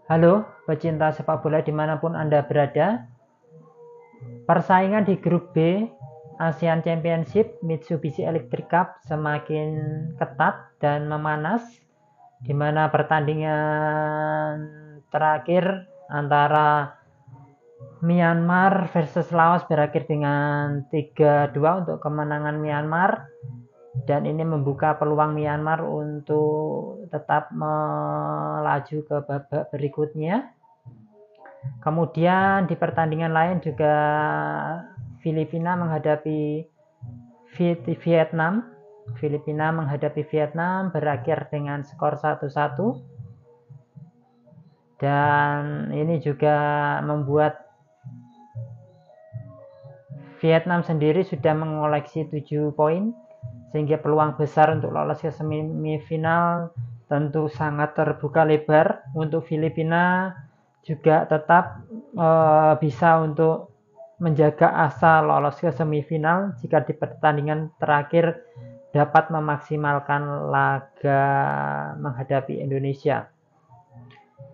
Halo, pecinta sepak bola dimanapun Anda berada. Persaingan di grup B ASEAN Championship Mitsubishi Electric Cup semakin ketat dan memanas, di mana pertandingan terakhir antara Myanmar versus Laos berakhir dengan 3-2 untuk kemenangan Myanmar, dan ini membuka peluang Myanmar untuk tetap melaju ke babak berikutnya. Kemudian di pertandingan lain juga Filipina menghadapi Vietnam. Filipina menghadapi Vietnam berakhir dengan skor 1-1. Dan ini juga membuat Vietnam sendiri sudah mengoleksi 7 poin, sehingga peluang besar untuk lolos ke semifinal tentu sangat terbuka lebar. Untuk Filipina juga tetap bisa untuk menjaga asa lolos ke semifinal jika di pertandingan terakhir dapat memaksimalkan laga menghadapi Indonesia.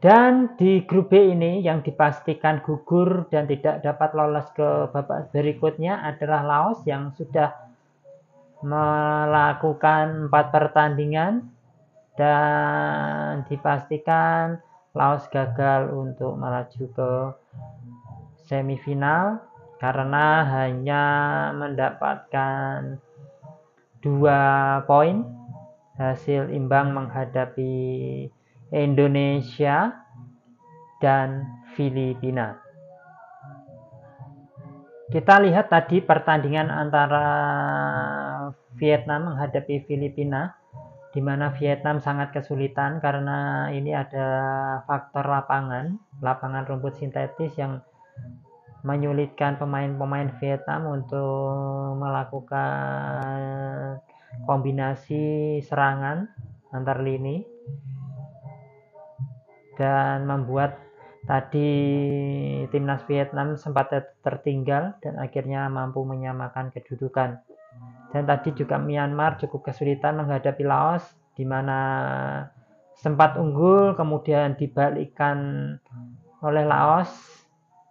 Dan di grup B ini yang dipastikan gugur dan tidak dapat lolos ke babak berikutnya adalah Laos yang sudah melakukan 4 pertandingan dan dipastikan Laos gagal untuk melaju ke semifinal karena hanya mendapatkan 2 poin hasil imbang menghadapi Indonesia dan Filipina. Kita lihat tadi pertandingan antara Vietnam menghadapi Filipina, di mana Vietnam sangat kesulitan karena ini ada faktor lapangan rumput sintetis yang menyulitkan pemain-pemain Vietnam untuk melakukan kombinasi serangan antar lini dan membuat tadi timnas Vietnam sempat tertinggal dan akhirnya mampu menyamakan kedudukan. Dan tadi juga Myanmar cukup kesulitan menghadapi Laos, di mana sempat unggul kemudian dibalikkan oleh Laos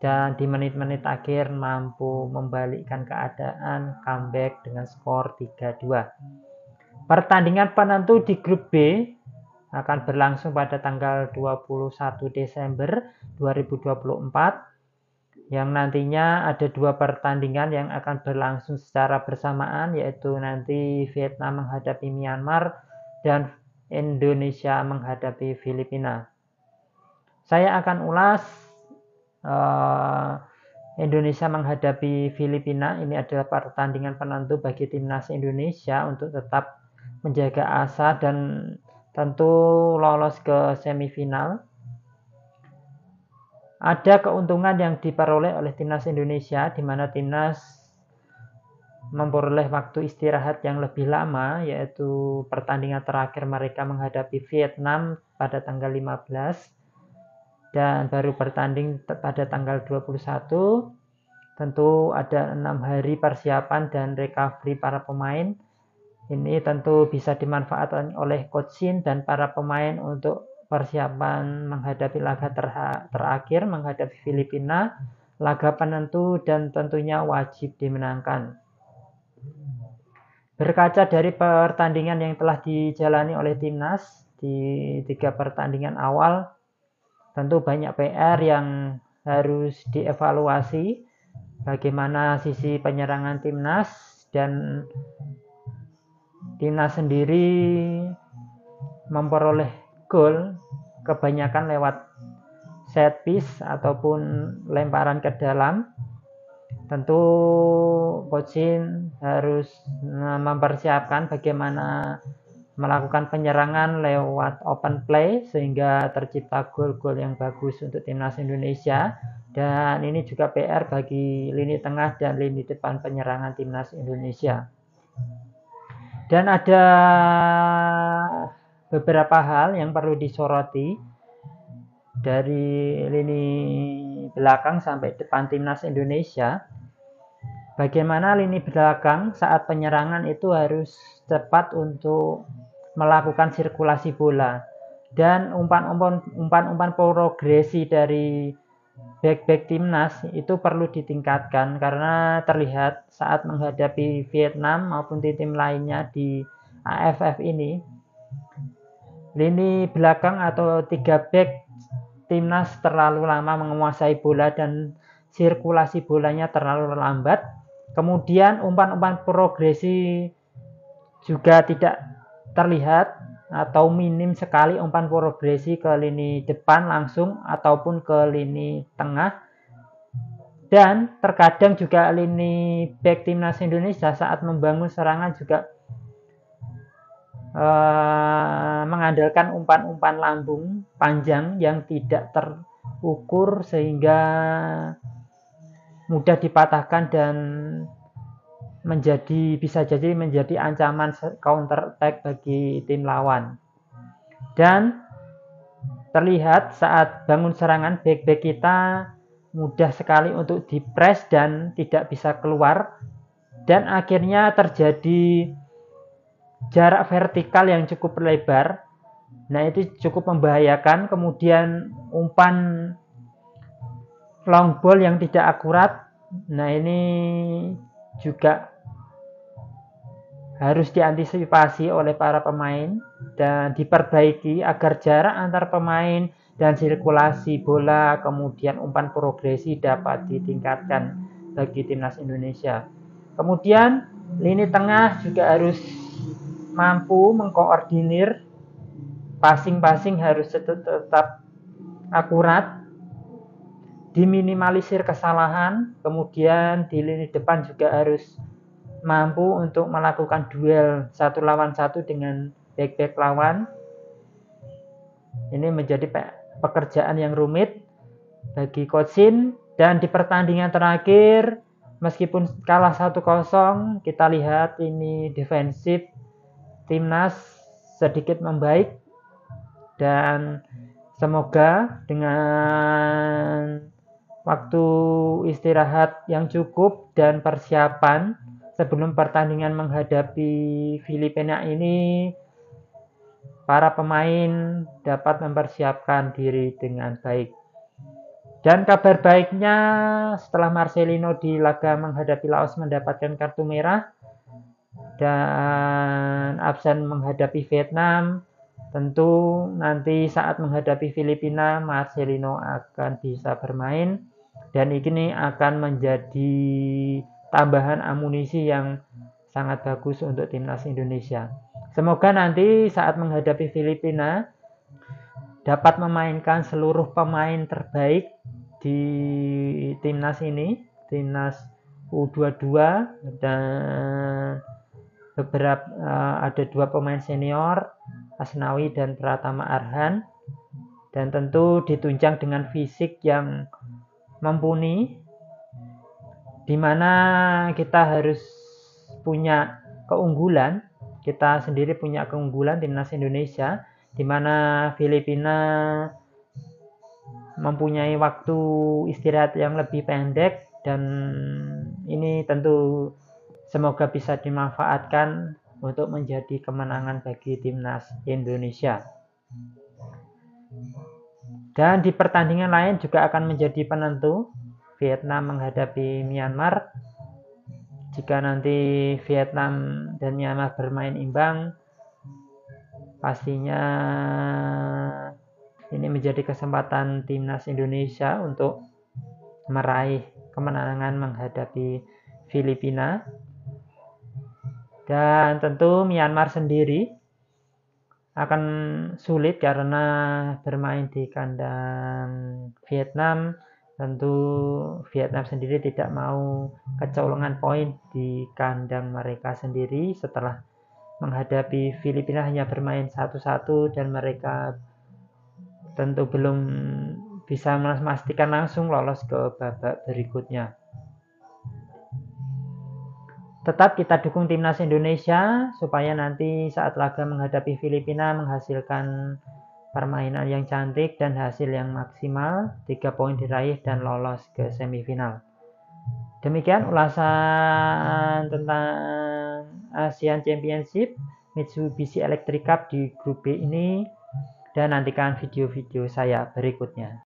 dan di menit-menit akhir mampu membalikkan keadaan, comeback dengan skor 3-2. Pertandingan penentu di grup B akan berlangsung pada tanggal 21 Desember 2024, yang nantinya ada 2 pertandingan yang akan berlangsung secara bersamaan, yaitu nanti Vietnam menghadapi Myanmar dan Indonesia menghadapi Filipina. Saya akan ulas Indonesia menghadapi Filipina. Ini adalah pertandingan penentu bagi timnas Indonesia untuk tetap menjaga asa dan tentu lolos ke semifinal. Ada keuntungan yang diperoleh oleh timnas Indonesia, di mana timnas memperoleh waktu istirahat yang lebih lama, yaitu pertandingan terakhir mereka menghadapi Vietnam pada tanggal 15 dan baru bertanding pada tanggal 21. Tentu ada 6 hari persiapan dan recovery para pemain. Ini tentu bisa dimanfaatkan oleh Coach Shin dan para pemain untuk persiapan menghadapi laga terakhir menghadapi Filipina, laga penentu dan tentunya wajib dimenangkan. Berkaca dari pertandingan yang telah dijalani oleh timnas di 3 pertandingan awal, tentu banyak PR yang harus dievaluasi, bagaimana sisi penyerangan timnas, dan timnas sendiri memperoleh gol kebanyakan lewat set piece ataupun lemparan ke dalam. Tentu Coach Shin harus mempersiapkan bagaimana melakukan penyerangan lewat open play sehingga tercipta gol-gol yang bagus untuk timnas Indonesia, dan ini juga PR bagi lini tengah dan lini depan penyerangan timnas Indonesia. Dan ada beberapa hal yang perlu disoroti dari lini belakang sampai depan timnas Indonesia. Bagaimana lini belakang saat penyerangan itu harus cepat untuk melakukan sirkulasi bola. Dan umpan-umpan progresi dari back timnas itu perlu ditingkatkan karena terlihat saat menghadapi Vietnam maupun tim lainnya di AFF ini, lini belakang atau 3 back timnas terlalu lama menguasai bola dan sirkulasi bolanya terlalu lambat. Kemudian umpan-umpan progresi juga tidak terlihat atau minim sekali umpan progresi ke lini depan langsung ataupun ke lini tengah. Dan terkadang juga lini back timnas Indonesia saat membangun serangan juga mengandalkan umpan-umpan lambung panjang yang tidak terukur sehingga mudah dipatahkan dan bisa jadi menjadi ancaman counter attack bagi tim lawan. Dan terlihat saat bangun serangan back-back kita mudah sekali untuk dipres dan tidak bisa keluar, dan akhirnya terjadi jarak vertikal yang cukup lebar. Nah, itu cukup membahayakan. Kemudian umpan long ball yang tidak akurat, nah ini juga harus diantisipasi oleh para pemain dan diperbaiki agar jarak antar pemain dan sirkulasi bola kemudian umpan progresi dapat ditingkatkan bagi timnas Indonesia. Kemudian lini tengah juga harus mampu mengkoordinir, passing harus tetap akurat, diminimalisir kesalahan. Kemudian di lini depan juga harus mampu untuk melakukan duel 1 lawan 1 dengan back-back lawan. Ini menjadi pekerjaan yang rumit bagi Coach Shin. Dan di pertandingan terakhir, meskipun kalah 1-0, kita lihat ini defensif timnas sedikit membaik. Dan semoga dengan waktu istirahat yang cukup dan persiapan sebelum pertandingan menghadapi Filipina ini, para pemain dapat mempersiapkan diri dengan baik. Dan kabar baiknya, setelah Marcelino di laga menghadapi Laos mendapatkan kartu merah dan absen menghadapi Vietnam, tentu nanti saat menghadapi Filipina, Marcelino akan bisa bermain, dan ini akan menjadi tambahan amunisi yang sangat bagus untuk timnas Indonesia. Semoga nanti saat menghadapi Filipina dapat memainkan seluruh pemain terbaik di timnas ini, timnas U22, dan beberapa ada 2 pemain senior, Asnawi dan Pratama Arhan, dan tentu ditunjang dengan fisik yang mumpuni, di mana kita harus punya keunggulan. Kita sendiri punya keunggulan timnas Indonesia, di mana Filipina mempunyai waktu istirahat yang lebih pendek, dan ini tentu semoga bisa dimanfaatkan untuk menjadi kemenangan bagi timnas Indonesia. Dan di pertandingan lain juga akan menjadi penentu, Vietnam menghadapi Myanmar. Jika nanti Vietnam dan Myanmar bermain imbang, pastinya ini menjadi kesempatan timnas Indonesia untuk meraih kemenangan menghadapi Filipina. Dan tentu Myanmar sendiri akan sulit karena bermain di kandang Vietnam. Tentu Vietnam sendiri tidak mau kecolongan poin di kandang mereka sendiri setelah menghadapi Filipina hanya bermain 1-1, dan mereka tentu belum bisa memastikan langsung lolos ke babak berikutnya. Tetap kita dukung timnas Indonesia supaya nanti saat laga menghadapi Filipina menghasilkan permainan yang cantik dan hasil yang maksimal, 3 poin diraih dan lolos ke semifinal. Demikian ulasan tentang Asian Championship Mitsubishi Electric Cup di grup B ini. dan nantikan video-video saya berikutnya.